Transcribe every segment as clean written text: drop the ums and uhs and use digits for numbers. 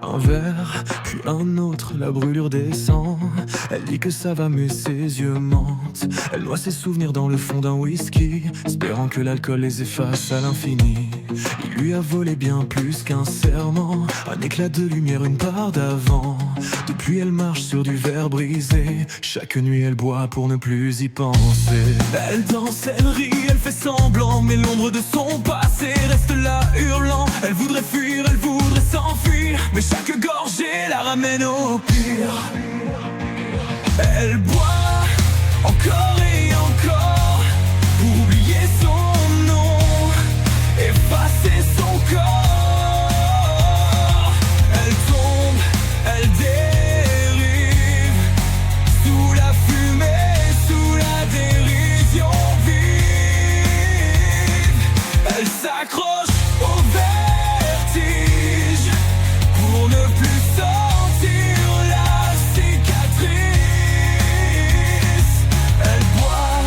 Un verre, puis un autre, la brûlure descend. Elle dit que ça va mais ses yeux mentent. Elle noie ses souvenirs dans le fond d'un whisky, espérant que l'alcool les efface à l'infini. Il lui a volé bien plus qu'un serment, un éclat de lumière, une part d'avant. Depuis elle marche sur du verre brisé, chaque nuit elle boit pour ne plus y penser. Elle danse, elle rit, elle fait semblant, mais l'ombre de son passé reste là hurlant. Elle voudrait fuir, elle voudrait s'enfuir, mais chaque gorgée la ramène au pire. Elle boit encore et encore pour oublier son nom, effacer son corps. Elle tombe, elle dérive, sous la fumée, sous la dérision vive. Elle s'accroche au vertige pour ne plus sentir la cicatrice. Elle boit,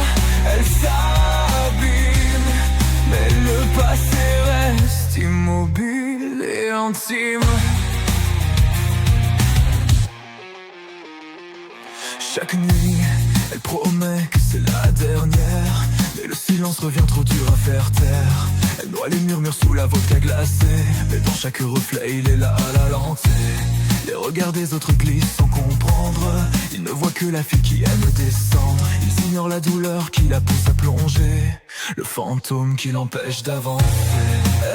elle s'abîme, mais le passé reste immobile et intime. Chaque nuit, elle promet que c'est la dernière, mais le silence revient trop dur à faire taire. Elle noie les murmures sous la vodka glacée, mais dans chaque reflet il est là à la lentille. Les regards des autres glissent sans comprendre, ils ne voient que la fille qui aime descendre. Ils ignorent la douleur qui la pousse à plonger, le fantôme qui l'empêche d'avancer.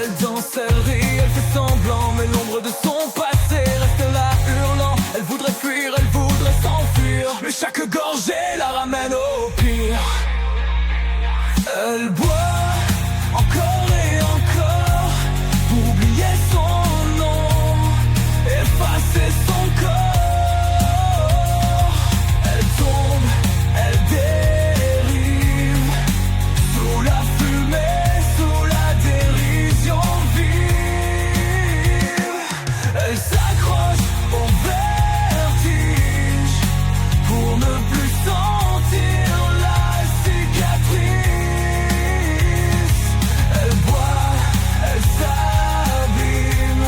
Elle danse, elle rit, elle fait semblant, mais l'ombre de son passé reste là hurlant. Elle voudrait fuir, elle voudrait s'enfuir, mais chaque gorgée la ramène au pire. Elle boit encore et encore pour oublier son nom, effacer son corps. Elle tombe, elle dérive, sous la fumée, sous la dérision vive. Elle s'accroche au vertige pour ne plus sentir la cicatrice. Elle boit, elle s'abîme,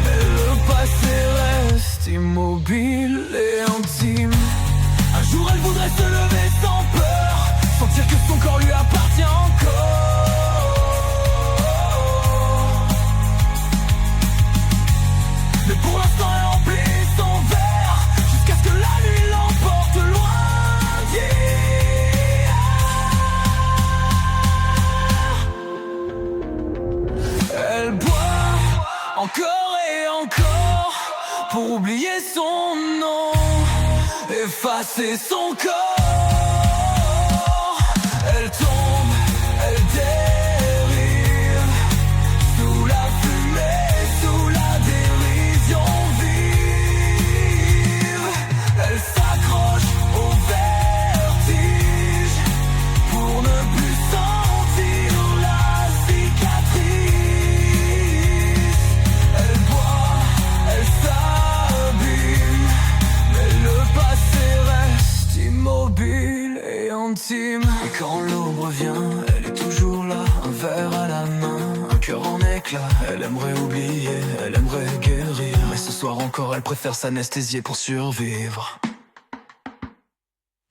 mais le passé reste immobile et intime. Un jour elle voudrait se lever sans peur, sentir que son corps lui appartient encore. Mais pour l'instant elle remplit son verre, jusqu'à ce que la nuit l'emporte loin d'hier. Elle boit encore et encore pour oublier son nom, effacer son corps. Elle tombe, elle dérive, sous la fumée, sous la dérision vive. Elle s'accroche au vertige pour ne plus sentir la cicatrice. Elle boit, elle s'abîme, mais le passé reste immobile et intime. Et quand l'aube revient, elle est toujours là, un verre à la main, un cœur en éclats. Elle aimerait oublier, elle aimerait guérir, mais ce soir encore elle préfère s'anesthésier pour survivre.